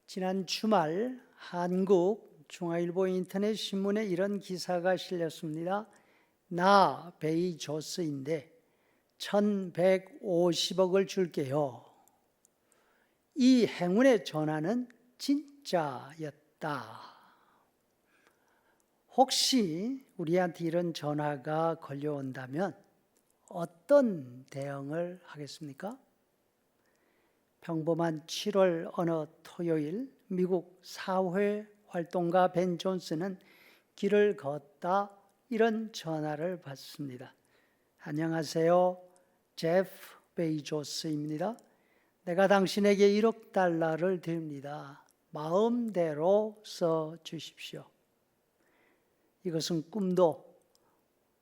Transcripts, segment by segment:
지난 주말 한국 중앙일보 인터넷 신문에 이런 기사가 실렸습니다. 나 베이조스인데 1150억을 줄게요. 이 행운의 전화는 진짜였다. 혹시 우리한테 이런 전화가 걸려온다면 어떤 대응을 하겠습니까? 평범한 7월 어느 토요일 미국 사회활동가 벤 존스는 길을 걷다 이런 전화를 받습니다. 안녕하세요. 제프 베이조스입니다. 내가 당신에게 1억 달러를 드립니다. 마음대로 써 주십시오. 이것은 꿈도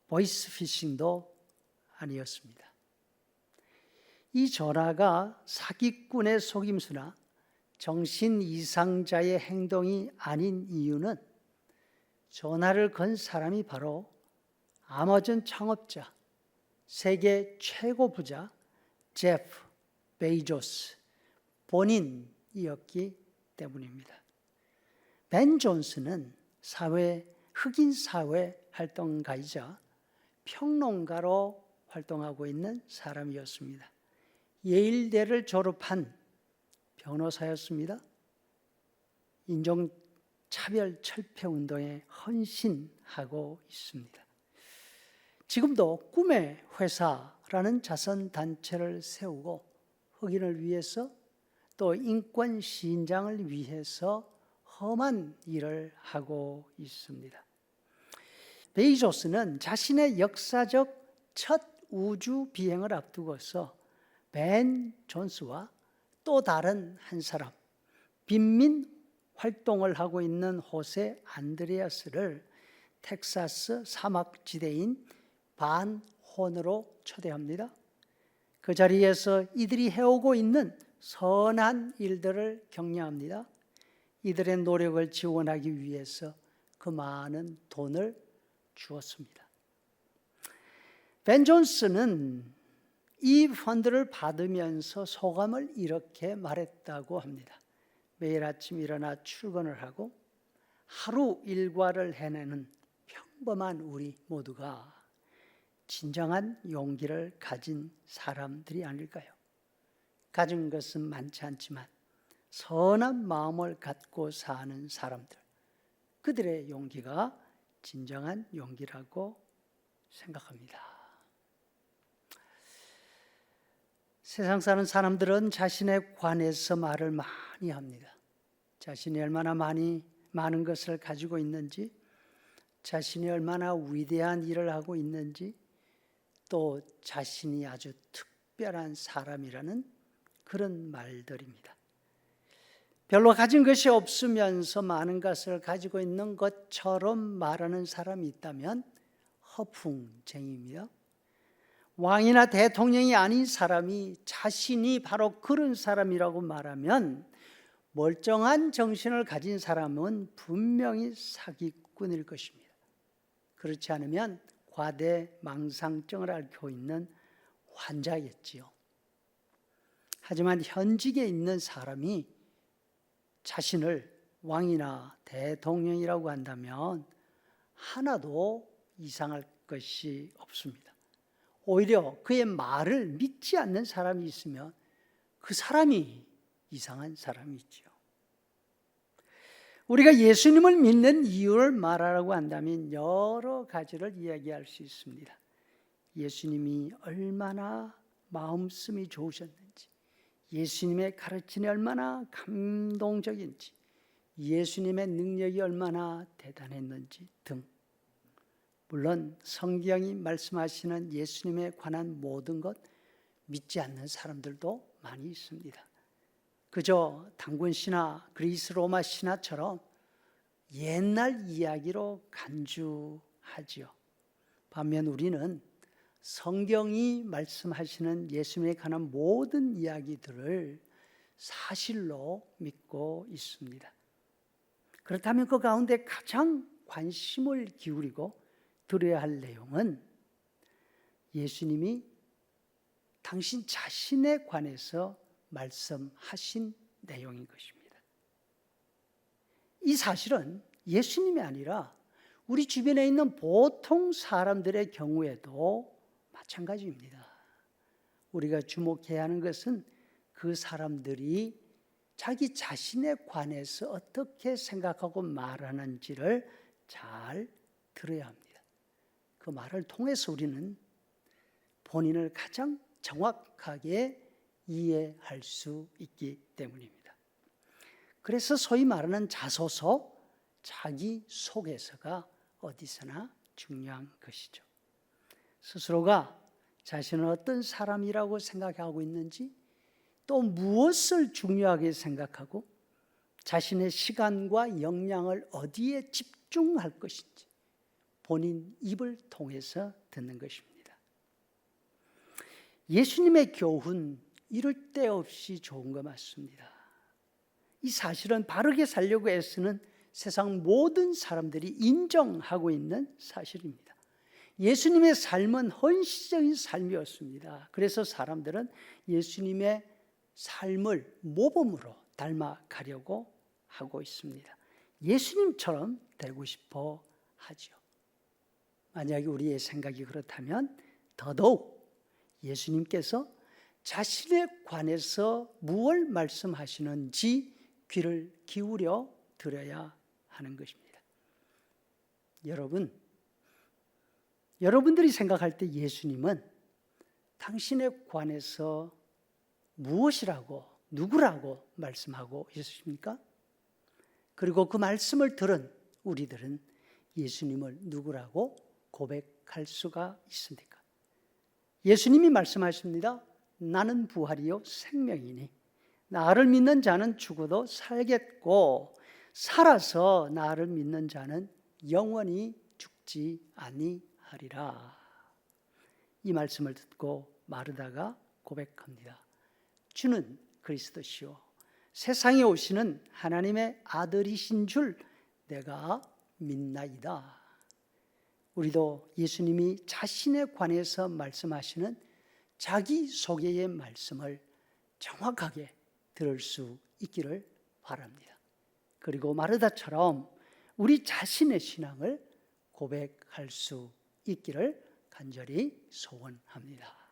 보이스피싱도 아니었습니다. 이 전화가 사기꾼의 속임수나 정신 이상자의 행동이 아닌 이유는 전화를 건 사람이 바로 아마존 창업자, 세계 최고 부자 제프 베이조스 본인이었기 때문입니다. 벤 존스는 흑인 사회 활동가이자 평론가로 활동하고 있는 사람이었습니다. 예일대를 졸업한 변호사였습니다. 인종차별 철폐 운동에 헌신하고 있습니다. 지금도 꿈의 회사라는 자선단체를 세우고 흑인을 위해서 또 인권 시인장을 위해서 험한 일을 하고 있습니다. 베이조스는 자신의 역사적 첫 우주 비행을 앞두고서 벤 존스와 또 다른 한 사람, 빈민 활동을 하고 있는 호세 안드레아스를 텍사스 사막지대인 반 혼으로 초대합니다. 그 자리에서 이들이 해오고 있는 선한 일들을 격려합니다. 이들의 노력을 지원하기 위해서 그 많은 돈을 주었습니다. 벤 존스는 이 펀드를 받으면서 소감을 이렇게 말했다고 합니다. 매일 아침 일어나 출근을 하고 하루 일과를 해내는 평범한 우리 모두가 진정한 용기를 가진 사람들이 아닐까요? 가진 것은 많지 않지만 선한 마음을 갖고 사는 사람들, 그들의 용기가 진정한 용기라고 생각합니다. 세상 사는 사람들은 자신에 관해서 말을 많이 합니다. 자신이 얼마나 많은 것을 가지고 있는지, 자신이 얼마나 위대한 일을 하고 있는지, 또 자신이 아주 특별한 사람이라는 그런 말들입니다. 별로 가진 것이 없으면서 많은 것을 가지고 있는 것처럼 말하는 사람이 있다면 허풍쟁이입니다. 왕이나 대통령이 아닌 사람이 자신이 바로 그런 사람이라고 말하면 멀쩡한 정신을 가진 사람은 분명히 사기꾼일 것입니다. 그렇지 않으면 과대망상증을 앓고 있는 환자겠지요. 하지만 현직에 있는 사람이 자신을 왕이나 대통령이라고 한다면 하나도 이상할 것이 없습니다. 오히려 그의 말을 믿지 않는 사람이 있으면 그 사람이 이상한 사람이지요. 우리가 예수님을 믿는 이유를 말하라고 한다면 여러 가지를 이야기할 수 있습니다. 예수님이 얼마나 마음씀이 좋으셨는지, 예수님의 가르침이 얼마나 감동적인지, 예수님의 능력이 얼마나 대단했는지 등, 물론 성경이 말씀하시는 예수님에 관한 모든 것 믿지 않는 사람들도 많이 있습니다. 그저 단군 신화, 그리스 로마 신화처럼 옛날 이야기로 간주하지요. 반면 우리는 성경이 말씀하시는 예수님에 관한 모든 이야기들을 사실로 믿고 있습니다. 그렇다면 그 가운데 가장 관심을 기울이고 들어야 할 내용은 예수님이 당신 자신에 관해서 말씀하신 내용인 것입니다. 이 사실은 예수님이 아니라 우리 주변에 있는 보통 사람들의 경우에도 마찬가지입니다. 우리가 주목해야 하는 것은 그 사람들이 자기 자신에 관해서 어떻게 생각하고 말하는지를 잘 들어야 합니다. 그 말을 통해서 우리는 본인을 가장 정확하게 이해할 수 있기 때문입니다. 그래서 소위 말하는 자소서, 자기소개서가 어디서나 중요한 것이죠. 스스로가 자신은 어떤 사람이라고 생각하고 있는지, 또 무엇을 중요하게 생각하고 자신의 시간과 역량을 어디에 집중할 것인지 본인 입을 통해서 듣는 것입니다. 예수님의 교훈 이럴 데 없이 좋은 거 맞습니다. 이 사실은 바르게 살려고 애쓰는 세상 모든 사람들이 인정하고 있는 사실입니다. 예수님의 삶은 헌신적인 삶이었습니다. 그래서 사람들은 예수님의 삶을 모범으로 닮아가려고 하고 있습니다. 예수님처럼 되고 싶어 하죠. 만약에 우리의 생각이 그렇다면 더더욱 예수님께서 자신에 관해서 무엇을 말씀하시는지 귀를 기울여 들어야 하는 것입니다. 여러분들이 생각할 때 예수님은 당신에 관해서 무엇이라고, 누구라고 말씀하고 있으십니까? 그리고 그 말씀을 들은 우리들은 예수님을 누구라고 고백할 수가 있습니까? 예수님이 말씀하십니다. 나는 부활이요 생명이니 나를 믿는 자는 죽어도 살겠고 살아서 나를 믿는 자는 영원히 죽지 아니하리라. 이 말씀을 듣고 마르다가 고백합니다. 주는 그리스도시요 세상에 오시는 하나님의 아들이신 줄 내가 믿나이다. 우리도 예수님이 자신에 관해서 말씀하시는 자기소개의 말씀을 정확하게 들을 수 있기를 바랍니다. 그리고 마르다처럼 우리 자신의 신앙을 고백할 수 있기를 간절히 소원합니다.